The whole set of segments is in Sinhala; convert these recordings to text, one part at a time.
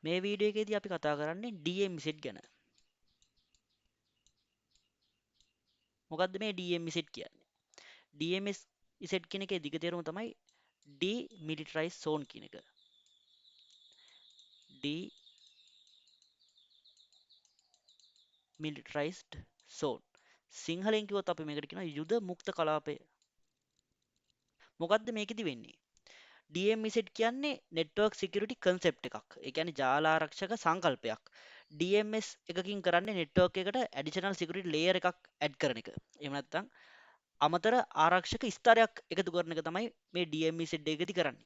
මේ වීඩියෝ එකේදී අපි කතා කරන්නේ DMZ ගැන. මොකද්ද මේ DMZ කියන්නේ? DMZ කියන එකේ දිග තේරුම තමයි demilitarized zone කියන එක. demilitarized zone. සිංහලෙන් කිව්වොත් අපි මේකට කියනවා යුද මුක්ත කලාපය. මොකද්ද මේකෙදි වෙන්නේ? DMZ කියන්නේ network security concept එකක්. ඒ කියන්නේ ජාල ආරක්ෂක සංකල්පයක්. DMS එකකින් කරන්නේ network එකට additional security layer එකක් add කරන එක. එහෙම නැත්නම් අමතර ආරක්ෂක ස්තරයක් එකතු කරන එක තමයි මේ DMZ එකේදී කරන්නේ.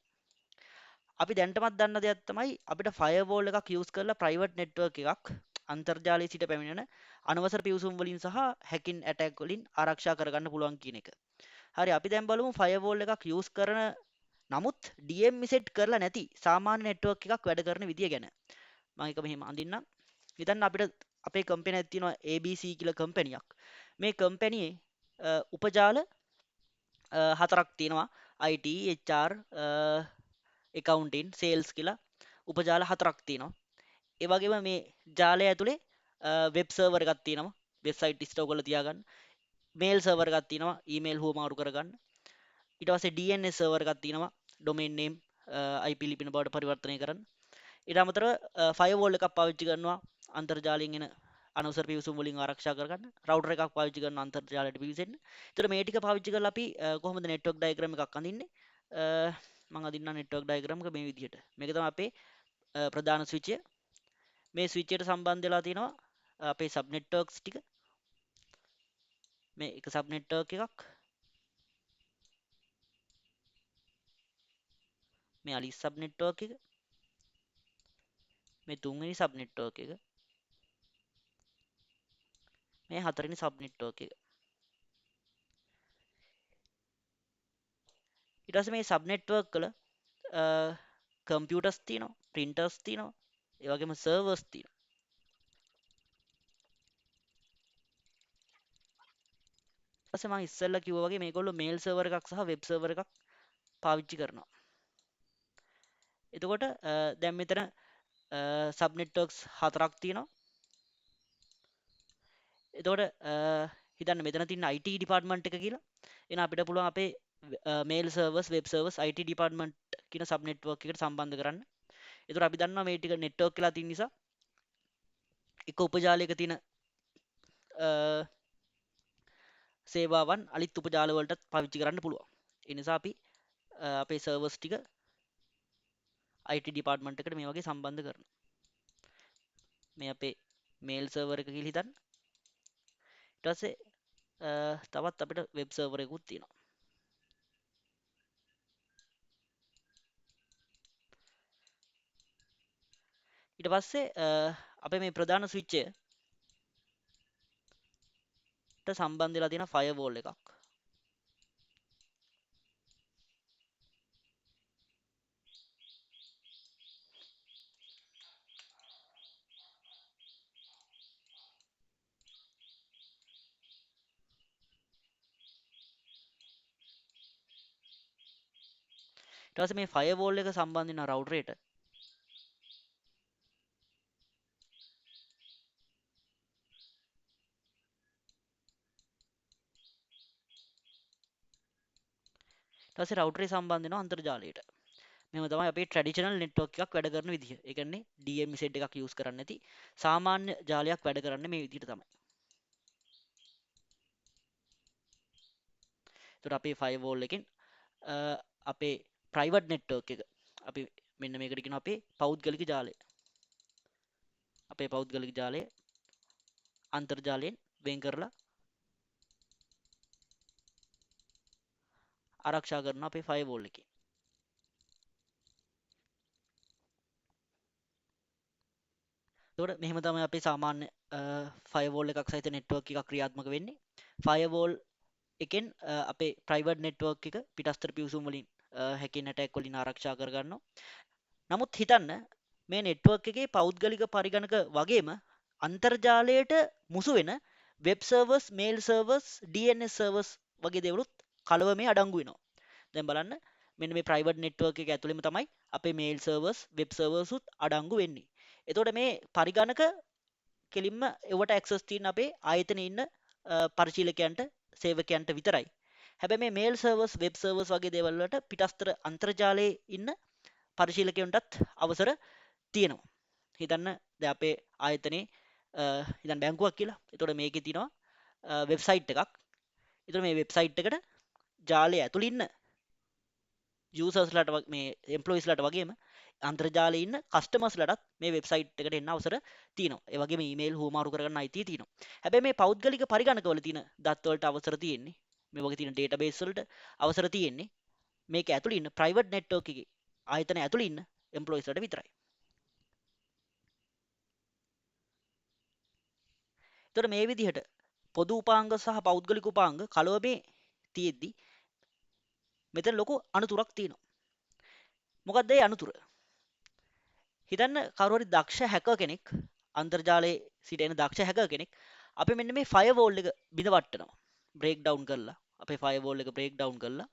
අපි දැනටමත් දන්න දෙයක් තමයි අපිට ෆයර්වෝල් එකක් යූස් කරලා ප්‍රයිවට් නෙට්වර්ක් එකක් අන්තර්ජාලයේ සිට පැමිණෙන අනවසර පිවිසුම් වලින් සහ හැකින් ඇටැක් වලින් ආරක්ෂා කරගන්න පුළුවන් කියන එක. හරි අපි දැන් බලමු ෆයර්වෝල් එකක් යූස් කරන නමුත් DMZ කරලා නැති සාමාන්‍ය නෙට්වර්ක් එකක් වැඩ කරන විදිය ගැන. මම එක මෙහෙම අඳින්නම්. හිතන්න අපිට අපේ කම්පැනි එකක් තියෙනවා ABC කියලා කම්පැනියක්. මේ කම්පැනියේ උපජාල හතරක් තියෙනවා IT, HR, accounting, sales කියලා උපජාල හතරක් තියෙනවා. ඒ වගේම මේ ජාලය ඇතුලේ වෙබ් සර්වර් එකක් තියෙනවා. වෙබ්සයිට් ස්ටෝර් කරලා තියාගන්න. මේල් සර්වර් එකක් තියෙනවා. ඊමේල් හුවමාරු කරගන්න. ඊට පස්සේ DNS සර්වර් එකක් තියෙනවා. domain name IP ලිපින බවට පරිවර්තනය කරන්න. ඊට අමතරව ෆයර්වෝල් එකක් පාවිච්චි කරනවා අන්තර්ජාලයෙන් එන අනවසර පිවිසුම් වලින් ආරක්ෂා කරගන්න. රවුටර් එකක් පාවිච්චි කරනවා අන්තර්ජාලයට පිවිසෙන්න. ඒතර මේ ටික පාවිච්චි කරලා අපි කොහොමද නෙට්වර්ක් ඩයග්‍රෑම් එකක් අඳින්නේ? මම අඳින්නම් නෙට්වර්ක් ඩයග්‍රෑම් එක මේ විදිහට. මේක තමයි අපේ ප්‍රධාන ස්විචය. මේ ස්විච් එකට සම්බන්ධ වෙලා තියෙනවා අපේ සබ් නෙට්වර්ක්ස් ටික. මේ එක සබ් නෙට්වර්ක් එකක්. මේ අලිස් සබ් නෙට්වර්ක් එක. මේ තුන්වෙනි සබ් නෙට්වර්ක් එක. මේ හතරවෙනි සබ් නෙට්වර්ක් එක. ඊට පස්සේ මේ සබ් නෙට්වර්ක් වල කම්පියුටර්ස් තියෙනවා, ප්‍රින්ටර්ස් තියෙනවා, ඒ වගේම සර්වර්ස් තියෙනවා. ඊට පස්සේ මම ඉස්සෙල්ලා කිව්වා වගේ මේගොල්ලෝ මේල් සර්වර් එකක් සහ වෙබ් සර්වර් එකක් පාවිච්චි කරනවා. එතකොට දැන් මෙතන සබ් නෙට්වර්ක්ස් හතරක් තියෙනවා. එතකොට හිතන්න මෙතන තියෙන IT ඩිපාර්ට්මන්ට් එක කියලා. එහෙනම් අපිට පුළුවන් අපේ mail servers, web servers IT department කියන සබ් නෙට්වර්ක් එකට සම්බන්ධ කරන්න. එතකොට අපි දන්නවා මේ ටික නෙට්වර්ක් වෙලා තියෙන නිසා එක උපජාලයක තියෙන සේවාවන් අනිත් උපජාල වලටත් පාවිච්චි කරන්න පුළුවන්. ඒ නිසා අපි අපේ සර්වර්ස් ටික IT ඩිපාර්ට්මන්ට් එකට මේ වගේ සම්බන්ධ කරනවා. මේ අපේ මේල් සර්වර් එක කියලා හිතන්න. ඊට පස්සේ තවත් අපිට වෙබ් සර්වර් එකකුත් තියෙනවා. ඊට පස්සේ අපේ මේ ප්‍රධාන ස්විච් එකට සම්බන්ධ වෙලා තියෙන ෆයර්වෝල් එකක්. ඊට පස්සේ මේ ෆයර්වෝල් එක සම්බන්ධ වෙන රවුටර් එකට ඊට පස්සේ රවුටරේ සම්බන්ධ වෙනවා අන්තර්ජාලයට. මෙහෙම තමයි අපේ ට්‍රැඩිෂනල් නෙට්වර්ක් එකක් වැඩ කරන විදිහ. ඒ කියන්නේ DMZ එකක් යූස් කරන්නේ නැති සාමාන්‍ය ජාලයක් වැඩ කරන්නේ මේ විදිහට තමයි. ඒතර අපේ ෆයර්වෝල් එකෙන් අපේ ප්‍රයිවට් නෙට්වර්ක් එක අපි මෙන්න මේකට කියනවා අපේ පෞද්ගලික ජාලය. අපේ පෞද්ගලික ජාලය අන්තර්ජාලයෙන් වෙන් කරලා ආරක්ෂා කරන අපේ ෆයර්වෝල් එකේ. එතකොට මෙහෙම තමයි අපේ සාමාන්‍ය ෆයර්වෝල් එකක් සහිත නෙට්වර්ක් එකක් ක්‍රියාත්මක වෙන්නේ. ෆයර්වෝල් එකෙන් අපේ ප්‍රයිවට් නෙට්වර්ක් එක පිටස්තර පිවිසුම් වලින් හැකින් ඇටැක් වලින් ආරක්ෂා කරගන්නවා. නමුත් හිතන්න මේ නෙට්වර්ක් එකේ පෞද්ගලික පරිගණක වගේම අන්තර්ජාලයට මුසු වෙන web servers, mail servers, DNS servers වගේ දේවලුත් කලවමේ අඩංගු වෙනවා. දැන් බලන්න මෙන්න මේ ප්‍රයිවට් නෙට්වර්ක් එක ඇතුළෙම තමයි අපේ මේල් සර්වර්ස්, වෙබ් සර්වර්ස් උත් අඩංගු වෙන්නේ. එතකොට මේ පරිගණක කෙලින්ම එවට ඇක්සස් තියෙන අපේ ආයතනයේ ඉන්න පරිශීලකයන්ට සේවකයන්ට විතරයි. හැබැයි මේ මේල් සර්වර්ස් වෙබ් සර්වර්ස් වගේ දේවල් වලට පිටස්තර අන්තර්ජාලයේ ඉන්න පරිශීලකයන්ටත් අවසර තියෙනවා. හිතන්න දැන් අපේ ආයතනයේ හිතන්න බැංකුවක් කියලා. එතකොට මේකේ තියෙනවා වෙබ්සයිට් එකක්. එතකොට මේ වෙබ්සයිට් එකට ජාලය ඇතුළේ ඉන්න යූසර්ස්ලාට මේ එම්ප්ලොයිස්ලාට වගේම අන්තර්ජාලයේ ඉන්න කස්ටමර්ස්ලාටත් මේ වෙබ්සයිට් එකට එන්න අවසර තියෙනවා. ඒ වගේම ඊමේල් හුවමාරු කරගන්න අයිතිය තියෙනවා. හැබැයි මේ පෞද්ගලික පරිගණකවල තියෙන දත් වලට අවසර තියෙන්නේ මේ වගේ තියෙන ඩේටාබේස් වලට අවසර තියෙන්නේ මේක ඇතුළේ ඉන්න ප්‍රයිවට් නෙට්වර්ක් එකේ ආයතන ඇතුළේ ඉන්න එම්ප්ලොයිස්ලාට විතරයි. එතකොට මේ විදිහට පොදු උපාංග සහ පෞද්ගලික උපාංග කලවමේ තියෙද්දි මෙතන ලොකු අනුතුරක් තියෙනවා. මොකක්ද ඒ අනුතුර? හිතන්න කවුරු හරි දක්ෂ හැකර් කෙනෙක් අන්තර්ජාලයේ සිට එන දක්ෂ හැකර් කෙනෙක් අපි මෙන්න මේ ෆයර්වෝල් එක බිඳ වට්ටනවා. බ්‍රේක් ඩවුන් කරලා අපේ ෆයර්වෝල් එක බ්‍රේක් ඩවුන් කරලා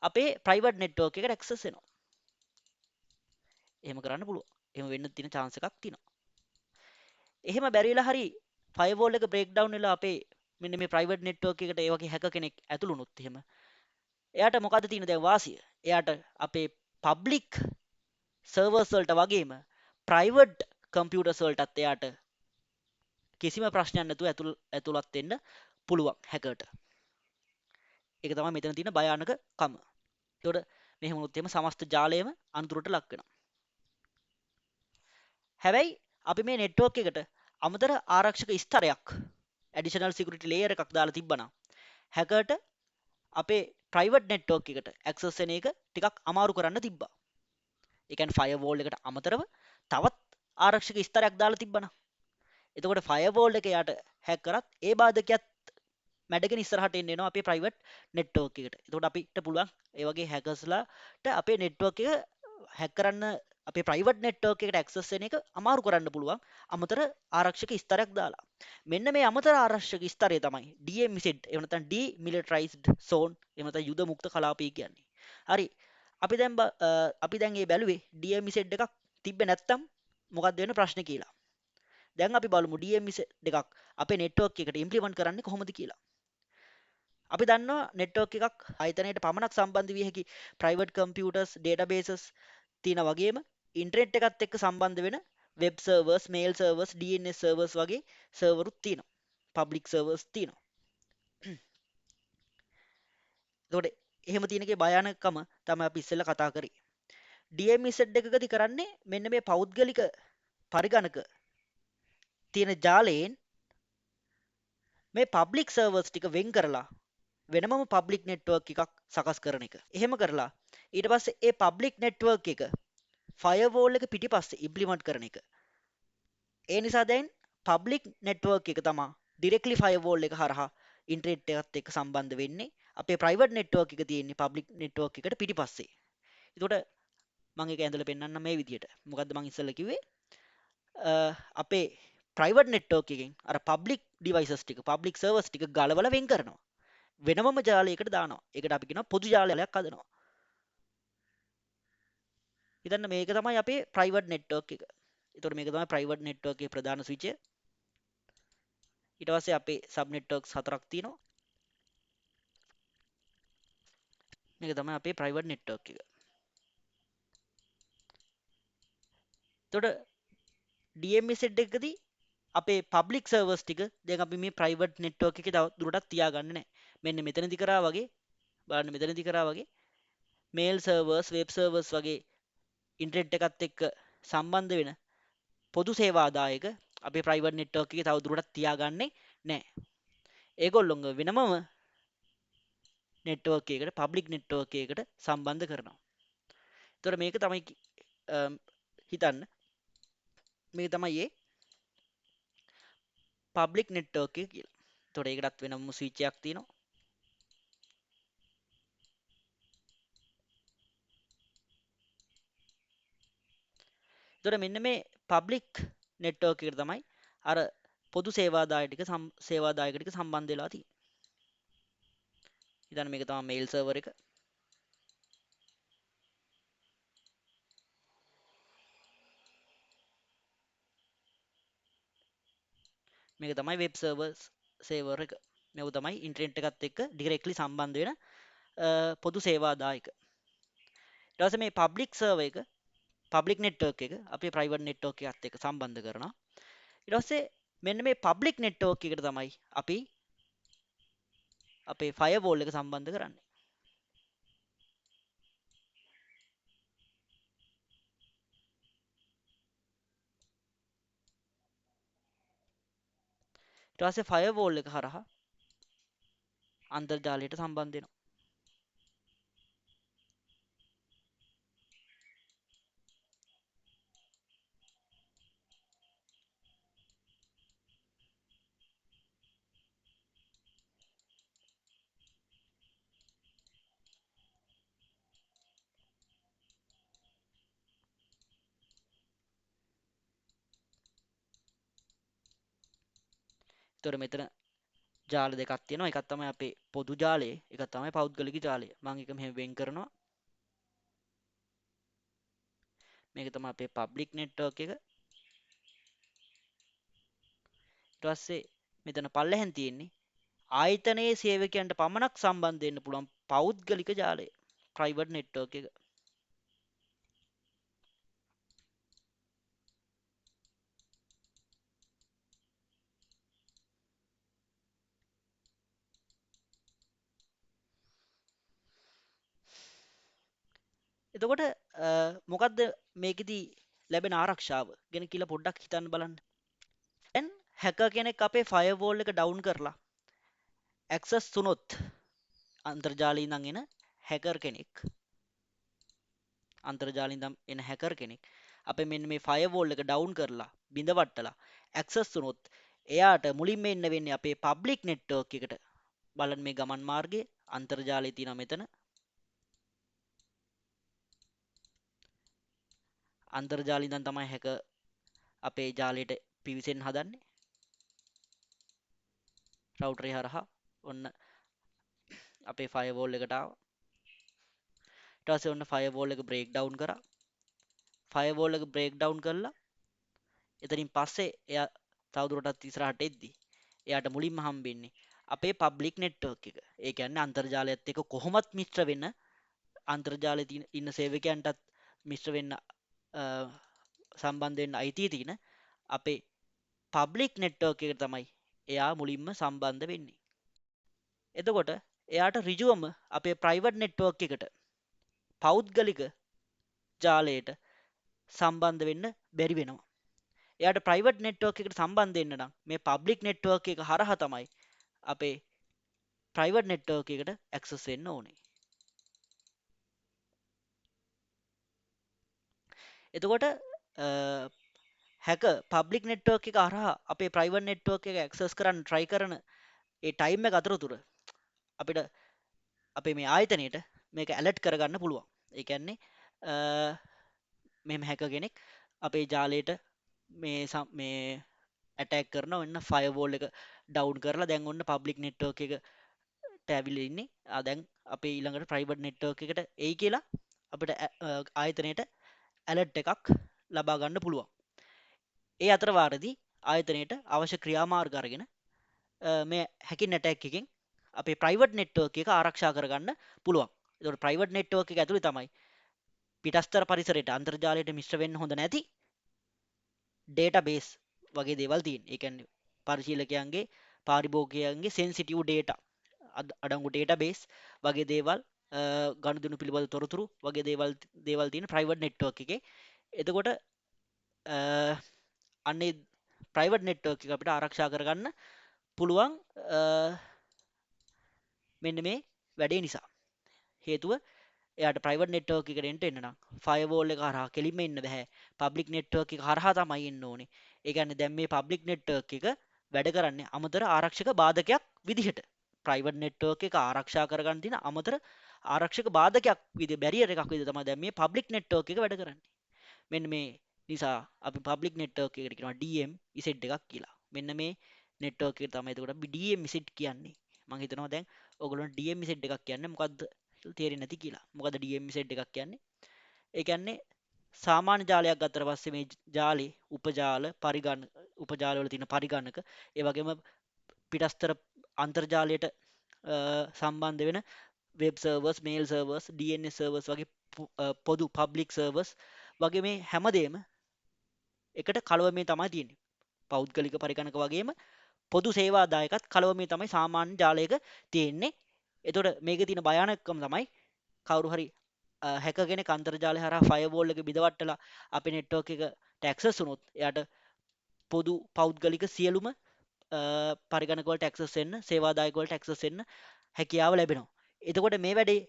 අපේ ප්‍රයිවට් නෙට්වර්ක් එකට ඇක්සස් එනවා. එහෙම කරන්න පුළුවන්. එහෙම වෙන්න තියෙන chance එකක් තියෙනවා. එහෙම බැරි වෙලා හරි ෆයර්වෝල් එක බ්‍රේක් ඩවුන් වෙලා අපේ මෙන්න මේ ප්‍රයිවට් නෙට්වර්ක් එකට ඒ වගේ හැකර් කෙනෙක් ඇතුළු වුණොත් එහෙම එයාට මොකද තියෙන දැන් වාසිය? එයාට අපේ පබ්ලික් සර්වර්ස් වලට වගේම ප්‍රයිවට් කම්පියුටර්ස් වලටත් එයාට කිසිම ප්‍රශ්නයක් නැතුව ඇතුළත් වෙන්න පුළුවන් හැකර්ට. ඒක තමයි මෙතන තියෙන භයානක කම. ඒතකොට මෙහෙම වුණොත් එහෙම සමස්ත ජාලයම අන්තුරට ලක් වෙනවා. හැබැයි අපි මේ නෙට්වර්ක් එකට අමතර ආරක්ෂක ස්තරයක් ඇඩිෂනල් සිකියුරිටි ලේයර් එකක් දාලා තිබ්බනම් හැකර්ට අපේ ප්‍රයිවට් නෙට්වර්ක් එකට ඇක්සස් වෙන එක ටිකක් අමාරු කරන්න තිබ්බා. ඒ කියන්නේ ෆයර්වෝල් එකට අමතරව තවත් ආරක්ෂක ස්තරයක් දාලා තිබ්බනම් එතකොට ෆයර්වෝල් එක යාට හැක් කරත් ඒ බාධකයක් මැඩගෙන ඉස්සරහට එන්න එනවා අපේ ප්‍රයිවට් නෙට්වර්ක් එකට. එතකොට අපිට පුළුවන් ඒ වගේ හැකර්ස්ලාට අපේ නෙට්වර්ක් එක හැක් කරන්න අපේ ප්‍රයිවට් නෙට්වර්ක් එකට ඇක්සස් වෙන එක අමාරු කරන්න පුළුවන් අමතර ආරක්ෂක ස්තරයක් දාලා. මෙන්න මේ අමතර ආරක්ෂක ස්තරය තමයි DMZ එහෙම නැත්නම් demilitarized zone එහෙම නැත්නම් යුද මුක්ත කලාපය කියන්නේ. හරි. අපි දැන් මේ බැලුවේ DMZ එකක් තිබ්බේ නැත්තම් මොකක්ද වෙන ප්‍රශ්නේ කියලා. දැන් අපි බලමු DMZ එකක් අපේ නෙට්වර්ක් එකට ඉම්ප්ලිමන්ට් කරන්නේ කොහොමද කියලා. අපි දන්නවා නෙට්වර්ක් එකක් ආයතනයට පමණක් සම්බන්ධ විය හැකි ප්‍රයිවට් කම්පියුටර්ස් ඩේටාබේසස් තියෙන වගේම ඉන්ටර්නෙට් එකත් එක්ක සම්බන්ධ වෙන web servers mail servers DNS servers වගේ සර්වරුත් තියෙනවා පබ්ලික් සර්වර්ස් තියෙනවා. එතකොට එහෙම තියෙන එකේ භයානකකම තමයි අපි ඉස්සෙල්ලා කතා කරේ. DMZ එකකදී කරන්නේ මෙන්න මේ පෞද්ගලික පරිගණක තියෙන ජාලයෙන් මේ පබ්ලික් සර්වර්ස් ටික වෙන් කරලා වෙනමම පබ්ලික් නෙට්වර්ක් එකක් සකස් කරන එක. එහෙම කරලා ඊට පස්සේ ඒ පබ්ලික් නෙට්වර්ක් එක ෆයර්වෝල් එක පිටිපස්සේ ඉම්ප්ලිමන්ට් කරන එක. ඒ නිසා දැන් පබ්ලික් නෙට්වර්ක් එක තමයි ඩිරෙක්ට්ලි ෆයර්වෝල් එක හරහා ඉන්ටර්නෙට් එකත් එක්ක සම්බන්ධ වෙන්නේ. අපේ ප්‍රයිවට් නෙට්වර්ක් එක තියෙන්නේ පබ්ලික් නෙට්වර්ක් එකට පිටිපස්සේ. ඒකට මම ඒක ඇඳලා පෙන්නන්නම් මේ විදිහට. මොකද්ද මම ඉස්සෙල්ලා කිව්වේ? අපේ ප්‍රයිවට් නෙට්වර්ක් එකෙන් අර පබ්ලික් ඩිවයිසස් ටික පබ්ලික් සර්වර්ස් ටික ගලවලා වෙන් කරනවා. වෙනමම ජාලයකට දානවා. ඒකට අපි කියනවා පොදු ජාලයක් හදනවා. හිතන්න මේක තමයි අපේ ප්‍රයිවට් නෙට්වර්ක් එක. ඒතකොට මේක තමයි ප්‍රයිවට් නෙට්වර්ක් එකේ ප්‍රධාන ස්විච් එක. ඊට පස්සේ අපේ සබ් නෙට්වර්ක්ස් හතරක් තියෙනවා. මේක තමයි අපේ ප්‍රයිවට් නෙට්වර්ක් එක. එතකොට DMZ එකදී අපේ පබ්ලික් සර්වර්ස් ටික දැන් අපි මේ ප්‍රයිවට් නෙට්වර්ක් එකේ තව දුරටත් තියාගන්නේ නැහැ. මෙන්න මෙතනදි කරා වගේ බලන්න මෙතනදි කරා වගේ මේල් සර්වර්ස් වෙබ් සර්වර්ස් වගේ ඉන්ටර්නෙට් එකත් එක්ක සම්බන්ධ වෙන පොදු සේවාදායක අපේ ප්‍රයිවට් නෙට්වර්ක් එකේ තව දුරටත් තියාගන්නේ නැහැ. ඒගොල්ලොන්ව වෙනමම නෙට්වර්ක් එකකට පබ්ලික් නෙට්වර්ක් එකකට සම්බන්ධ කරනවා. එතකොට මේක තමයි හිතන්න මේක තමයි ඒ පබ්ලික් නෙට්වර්ක් එක කියලා. එතකොට ඒකටත් වෙනම ස්විච් එකක් තියෙනවා. එතකොට මෙන්න මේ පබ්ලික් නෙට්වර්ක් එකට තමයි අර පොදු සේවාදායක ටික සම්බන්ධ වෙලා තියෙන්නේ. හිතන්න මේක තමයි මේල් සර්වර් එක. මේක තමයි වෙබ් සර්වර්ස් සේවර් එක. මේක තමයි ඉන්ටර්නෙට් එකත් එක්ක ඩිරෙක්ට්ලි සම්බන්ධ වෙන පොදු සේවාදායක. ඊට පස්සේ මේ පබ්ලික් සර්වර් එක, පබ්ලික් නෙට්වර්ක් එක අපේ ප්‍රයිවට් නෙට්වර්ක් එකත් එක්ක සම්බන්ධ කරනවා. ඊට පස්සේ මෙන්න මේ පබ්ලික් නෙට්වර්ක් එකට තමයි අපි අපේ ෆයර්වෝල් එක සම්බන්ධ කරන්නේ. ඊට පස්සේ ෆයර්වෝල් එක හරහා අන්තර්ජාලයට සම්බන්ධ වෙනවා. ඒතකොට මෙතන ජාල දෙකක් තියෙනවා. එකක් තමයි අපේ පොදු ජාලය, එකක් තමයි පෞද්ගලික ජාලය. මම එක මෙහෙම වෙන් කරනවා. මේක තමයි අපේ පබ්ලික් නෙට්වර්ක් එක. ඊට පස්සේ මෙතන පල්ලෙහෙන් තියෙන්නේ ආයතනයේ සේවකයන්ට පමණක් සම්බන්ධ වෙන්න පුළුවන් පෞද්ගලික ජාලය, ප්‍රයිවට් නෙට්වර්ක් එක. එතකොට මොකද්ද මේකෙදි ලැබෙන ආරක්ෂාව ගැන කියලා පොඩ්ඩක් හිතන්න බලන්න. දැන් හැකර් කෙනෙක් අපේ ෆයර්වෝල් එක ඩවුන් කරලා ඇක්සස් වුණොත්, අන්තර්ජාලයේ ඉඳන් එන හැකර් කෙනෙක්, අන්තර්ජාලයෙන් ඉඳන් එන හැකර් කෙනෙක් අපේ මෙන්න මේ ෆයර්වෝල් එක ඩවුන් කරලා බිඳවට්ටලා ඇක්සස් වුණොත්, එයාට මුලින්ම එන්න වෙන්නේ අපේ පබ්ලික් නෙට්වර්ක් එකට. බලන්න මේ ගමන් මාර්ගයේ අන්තර්ජාලයේ තියෙනවා මෙතන. අන්තර්ජාලයෙන් ඉඳන් තමයි හැකර් අපේ ජාලයට පිවිසෙන්න හදන්නේ. රවුටරේ හරහා ඔන්න අපේ ෆයර්වෝල් එකට ආවා. ඊට පස්සේ ඔන්න ෆයර්වෝල් එක බ්‍රේක් ඩවුන් කරා. ෆයර්වෝල් එක බ්‍රේක් ඩවුන් කළා. එතනින් පස්සේ එයා තවදුරටත් ඉස්සරහට එද්දි එයාට මුලින්ම හම්බෙන්නේ අපේ පබ්ලික් නෙට්වර්ක් එක. ඒ කියන්නේ අන්තර්ජාලයත් එක්ක කොහොමත් මිශ්‍ර වෙන්න, අන්තර්ජාලයේ ඉන්න සේවකයන්ටත් මිශ්‍ර වෙන්න සම්බන්ධ වෙන්න අයිතිය තියෙන අපේ පබ්ලික් නෙට්වර්ක් එකට තමයි එයා මුලින්ම සම්බන්ධ වෙන්නේ. එතකොට එයාට ඍජුවම අපේ ප්‍රයිවට් නෙට්වර්ක් එකට, පෞද්ගලික ජාලයට සම්බන්ධ වෙන්න බැරි වෙනවා. එයාට ප්‍රයිවට් නෙට්වර්ක් එකට සම්බන්ධ වෙන්න නම් මේ පබ්ලික් නෙට්වර්ක් එක හරහා තමයි අපේ ප්‍රයිවට් නෙට්වර්ක් එකට ඇක්සස් වෙන්න ඕනේ. එතකොට හැක පබ්ලික් නෙට්වර්ක් එක හරහා අපේ ප්‍රයිවට් නෙට්වර්ක් එක ඇක්සස් කරන්න try කරන ඒ ටයිම් එක අතරතුර අපිට අපේ මේ ආයතනයට මේක ඇලර්ට් කරගන්න පුළුවන්. ඒ කියන්නේ මෙහෙම හැක කෙනෙක් අපේ ජාලයට මේ ඇටැක් කරනවා, ඔන්න ෆයර්වෝල් එක ඩවුන් කරලා දැන් ඔන්න පබ්ලික් නෙට්වර්ක් එකට ඇවිල්ලා ඉන්නේ. දැන් අපේ ඊළඟට ප්‍රයිවට් නෙට්වර්ක් එකට එයි කියලා අපිට ආයතනයට ඇලර්ට් එකක් ලබා ගන්න පුළුවන්. ඒ අතර වාරදී ආයතනයට අවශ්‍ය ක්‍රියාමාර්ග අරගෙන මේ හැකින් ඇටැක් එකෙන් අපේ ප්‍රයිවට් නෙට්වර්ක් එක ආරක්ෂා කරගන්න පුළුවන්. ඒතකොට ප්‍රයිවට් නෙට්වර්ක් එක ඇතුලේ තමයි පිටස්තර පරිසරයට, අන්තර්ජාලයට මිශ්‍ර වෙන්න හොඳ නැති ඩේටාබේස් වගේ දේවල් තියෙන. ඒ කියන්නේ පරිශීලකයන්ගේ, පාරිභෝගිකයන්ගේ සෙන්සිටිව් ඩේටා අඩංගු ඩේටාබේස් වගේ දේවල්, ගනුදෙනු පිළිබඳ තොරතුරු වගේ දේවල් තියෙන ප්‍රයිවට් නෙට්වර්ක් එකේ. එතකොට අන්නේ ප්‍රයිවට් නෙට්වර්ක් එක අපිට ආරක්ෂා කරගන්න පුළුවන් මෙන්න මේ වැඩේ නිසා. හේතුව එයාට ප්‍රයිවට් නෙට්වර්ක් එකට එන්න නම් ෆයර්වෝල් එක හරහා කෙලින්ම එන්න බෑ. පබ්ලික් නෙට්වර්ක් එක හරහා තමයි එන්න ඕනේ. ඒ කියන්නේ දැන් මේ පබ්ලික් නෙට්වර්ක් එක වැඩ කරන්නේ අමතර ආරක්ෂක බාධකයක් විදිහට. ප්‍රයිවට් නෙට්වර්ක් එක ආරක්ෂා කරගන්න තියෙන අමතර ආරක්ෂක බාධකයක් විදිහ, බැරියර් එකක් විදිහ තමයි දැන් මේ පබ්ලික් නෙට්වර්ක් එක වැඩ කරන්නේ. මෙන්න මේ නිසා අපි පබ්ලික් නෙට්වර්ක් එකට කියනවා DM ඉසෙට් එකක් කියලා. මෙන්න මේ නෙට්වර්ක් එක තමයි එතකොට අපි DM ඉසෙට් කියන්නේ. මම හිතනවා දැන් ඔයගොල්ලන්ට DM ඉසෙට් එකක් කියන්නේ මොකද්ද තේරෙන්නේ නැති කියලා. මොකද DM ඉසෙට් එකක් කියන්නේ? ඒ කියන්නේ සාමාන්‍ය ජාලයක් ගත්තට පස්සේ මේ ජාලේ උපජාලවල තියෙන පරිගණක, ඒ වගේම පිටස්තර අන්තර්ජාලයට සම්බන්ධ වෙන web servers, mail servers, DNS servers වගේ පොදු පබ්ලික් සර්වර්ස් වගේ මේ හැමදේම එකට කලවමේ තමයි තියෙන්නේ. පෞද්ගලික පරිගණක වගේම පොදු සේවාදායකත් කලවමේ තමයි සාමාන්‍ය ජාලයක තියෙන්නේ. එතකොට මේකේ තියෙන භයානකකම තමයි කවුරු හරි හැක කෙනෙක් අන්තර්ජාලය හරහා ෆයර්වෝල් එක බිඳවට්ටලා අපේ නෙට්වර්ක් එකට ඇක්සස් වුණොත් එයාට පොදු පෞද්ගලික සියලුම පරිගණක වලට ඇක්සස් වෙන්න, සේවාදායක වලට ඇක්සස් වෙන්න හැකියාව ලැබෙනවා. එතකොට මේ වැඩේ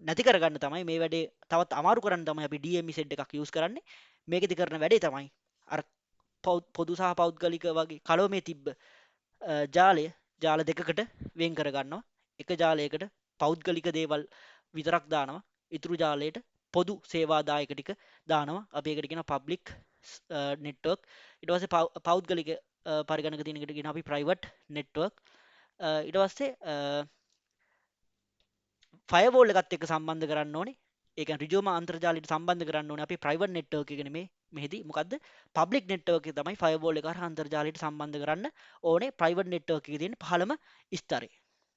නැති කරගන්න තමයි, මේ වැඩේ තවත් අමාරු කරන්න තමයි අපි DME සෙට් එකක් යූස් කරන්නේ. මේකෙදි කරන වැඩේ තමයි අර පොදු සහ පෞද්ගලික වගේ කලවමේ තිබ්බ ජාලය ජාල දෙකකට වෙන් කරගන්නවා. එක ජාලයකට පෞද්ගලික දේවල් විතරක් දානවා, ඉතුරු ජාලයට පොදු සේවාදායක ටික දානවා. අපි ඒකට කියන පබ්ලික් නෙට්වර්ක්. ඊට පස්සේ පෞද්ගලික පරිගණක තියෙන එකට කියන අපි ප්‍රයිවට් නෙට්වර්ක්. ඊට පස්සේ ෆයර්වෝල් එකත් එක්ක සම්බන්ධ කරන්න ඕනේ. ඒ කියන්නේ ඍජුවම අන්තර්ජාලයට සම්බන්ධ කරන්න ඕනේ අපි ප්‍රයිවට් නෙට්වර්ක් එක නෙමේ. මෙහිදී මොකද්ද? පබ්ලික් නෙට්වර්ක් එක තමයි ෆයර්වෝල් එක හරහා අන්තර්ජාලයට සම්බන්ධ කරන්න ඕනේ ප්‍රයිවට් නෙට්වර්ක් එකේ තියෙන පහළම ස්තරේ.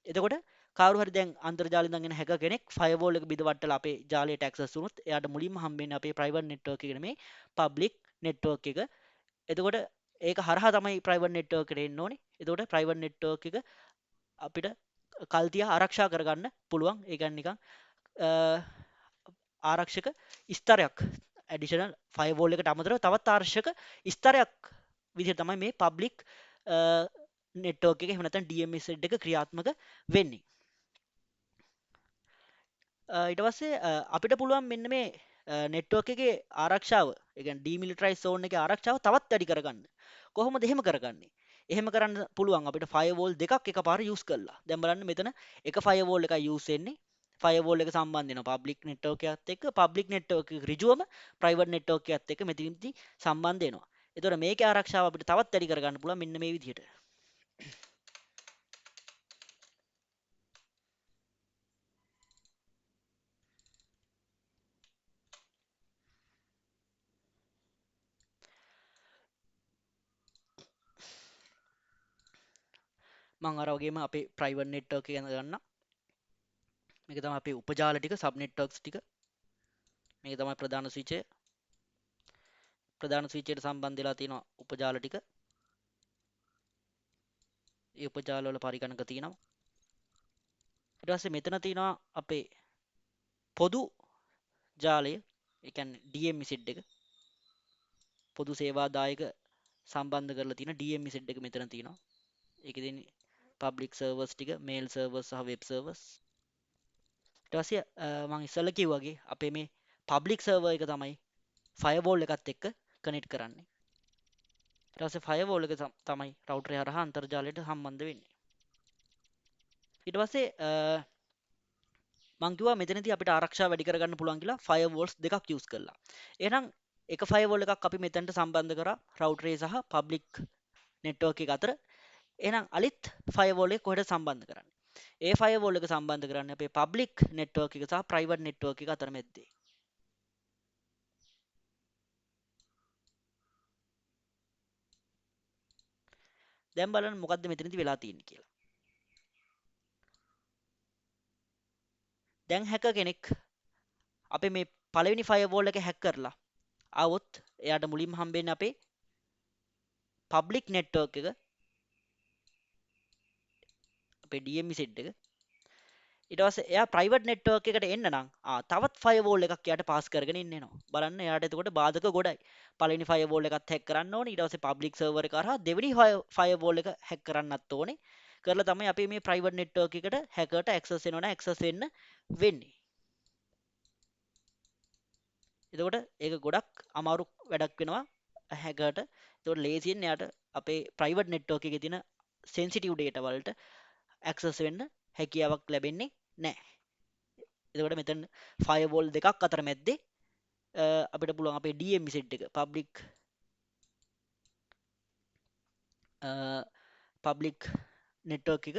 එතකොට කවුරු හරි දැන් අන්තර්ජාලයෙන් ඉඳන් එන හැකර් කෙනෙක් ෆයර්වෝල් එක බිඳවට්ටලා අපේ ජාලයට ඇක්සස් වුණොත් එයාට මුලින්ම හම්බෙන්නේ අපේ ප්‍රයිවට් නෙට්වර්ක් එක නෙමේ, පබ්ලික් නෙට්වර්ක් එක. එතකොට ඒක හරහා තමයි ප්‍රයිවට් නෙට්වර්ක් එකට එන්න ඕනේ. එතකොට ප්‍රයිවට් නෙට්වර්ක් එක අපිට කල්තිය ආරක්ෂා කරගන්න පුළුවන්. ඒ කියන්නේ නිකන් ආරක්ෂක ස්තරයක්, ඇඩිෂනල් ෆයර්වෝල් එකට අමතරව තවත් ආරක්ෂක ස්තරයක් විදිහට තමයි මේ පබ්ලික් නෙට්වර්ක් එක එහෙම නැත්නම් DMS එක ක්‍රියාත්මක වෙන්නේ. ඊට පස්සේ අපිට පුළුවන් මෙන්න මේ නෙට්වර්ක් එකේ ආරක්ෂාව, ඒ කියන්නේ ඩීමිලිටරයිස් zone එකේ ආරක්ෂාව තවත් වැඩි කරගන්න. කොහොමද එහෙම කරගන්නේ? එහෙම කරන්න පුළුවන් අපිට ෆයර්වෝල් දෙකක් එකපාර යූස් කරලා. දැන් බලන්න මෙතන එක ෆයර්වෝල් එකයි යූස් වෙන්නේ. ෆයර්වෝල් එක සම්බන්ධ වෙනවා පබ්ලික් නෙට්වර්ක් එකත් එක්ක. පබ්ලික් නෙට්වර්ක් එක ඍජුවම ප්‍රයිවට් නෙට්වර්ක් එකත් එක්ක මෙතනදී සම්බන්ධ වෙනවා. ඒතකොට මේකේ ආරක්ෂාව අපිට තවත් වැඩි කරගන්න පුළුවන් මෙන්න මේ විදිහට. මම අර වගේම අපේ ප්‍රයිවට් නෙට්වර්ක් එක ගැන ගන්නම්. මේක තමයි අපේ උපජාල ටික, සබ් නෙට්වර්ක්ස් ටික. මේක තමයි ප්‍රධාන ස්විචය. ප්‍රධාන ස්විචයට සම්බන්ධ වෙලා තියෙන උපජාල ටික. ඒ උපජාල වල පරිගණක තියෙනවා. ඊට පස්සේ මෙතන තියෙනවා අපේ පොදු ජාලය, ඒ කියන්නේ DME සෙට් එක. පොදු සේවාදායක සම්බන්ධ කරලා තියෙන DME සෙට් එක මෙතන තියෙනවා. ඒකේ තියෙන පබ්ලික් සර්වර්ස් ටික, මේල් සර්වර්ස් සහ වෙබ් සර්වර්ස්. ඊට පස්සේ මම ඉස්සෙල්ලා කිව්වාගේ අපේ මේ පබ්ලික් සර්වර් එක තමයි ෆයර්වෝල් එකත් එක්ක කනෙක්ට් කරන්නේ. ඊට පස්සේ ෆයර්වෝල් එක තමයි රවුටර් හරහා අන්තර්ජාලයට සම්බන්ධ වෙන්නේ. ඊට පස්සේ මං කිව්වා මෙතනදී අපිට ආරක්ෂාව වැඩි කරගන්න පුළුවන් කියලා ෆයර්වෝල්ස් දෙකක් යූස් කරලා. එහෙනම් එක ෆයර්වෝල් එකක් අපි මෙතනට සම්බන්ධ කරා රවුටරේ සහ පබ්ලික් නෙට්වර්ක් එක අතර. එහෙනම් අලිත් ෆයර්වෝල් එක කොහෙද සම්බන්ධ කරන්නේ? ඒ ෆයර්වෝල් එක සම්බන්ධ කරන්නේ අපේ පබ්ලික් නෙට්වර්ක් එක සහ ප්‍රයිවට් නෙට්වර්ක් එක අතර මැද්දේ. දැන් බලන්න මොකද්ද මෙතනදී වෙලා තියෙන්නේ කියලා. දැන් හැකර් කෙනෙක් අපේ මේ පළවෙනි ෆයර්වෝල් එක හැක් කරලා આવොත් එයාට මුලින්ම හම්බෙන්නේ අපේ පබ්ලික් නෙට්වර්ක් එක, අපේ DME සෙට් එක. ඊට පස්සේ එයා ප්‍රයිවට් නෙට්වර්ක් එකට එන්න නම් තවත් ෆයර්වෝල් එකක් එයාට පාස් කරගෙන ඉන්න වෙනවා. බලන්න එයාට එතකොට බාධක ගොඩයි. පළවෙනි ෆයර්වෝල් එකත් හැක් කරන්න ඕනේ. ඊට පස්සේ පබ්ලික් සර්වර් එක හරහා දෙවෙනි ෆයර්වෝල් එක හැක් කරන්නත් ඕනේ. කරලා තමයි අපි මේ ප්‍රයිවට් නෙට්වර්ක් එකට හැකර්ට ඇක්සස් වෙනවනම් ඇක්සස් වෙන්න වෙන්නේ. එතකොට ඒක ගොඩක් අමාරු වැඩක් වෙනවා හැකර්ට. එතකොට ලේසියෙන් එයාට අපේ ප්‍රයිවට් නෙට්වර්ක් එකේ තියෙන සෙන්සිටිව් ඩේටා වලට ඇක්සස් වෙන්න හැකියාවක් ලැබෙන්නේ නැහැ. එතකොට මෙතන ෆයර්වෝල් දෙකක් අතර මැද්දේ අපිට පුළුවන් අපේ DME සෙට් එක පබ්ලික් නෙට්වර්ක් එක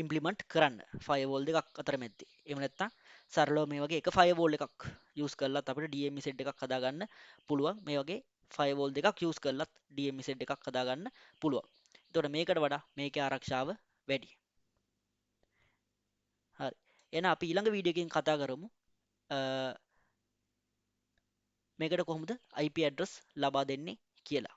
ඉම්ප්ලිමන්ට් කරන්න ෆයර්වෝල් දෙකක් අතර මැද්දේ. එහෙම නැත්නම් සරලව මේ වගේ එක ෆයර්වෝල් එකක් යූස් කරලත් අපිට DME සෙට් එකක් හදාගන්න පුළුවන් මේ වගේ ෆයිවෝල් දෙකක් යස් කරලත් ඩමිසෙට් එකක් හදාගන්න පුළුවන්. තොට මේකට වඩා මේක ආරක්ෂාව වැඩි. හරි එන අපි ඊළඟ වීඩියකින් කතා කරමු මේකට කොහොමද IP ඇඩ්‍රස් ලබා දෙන්නේ කියලා.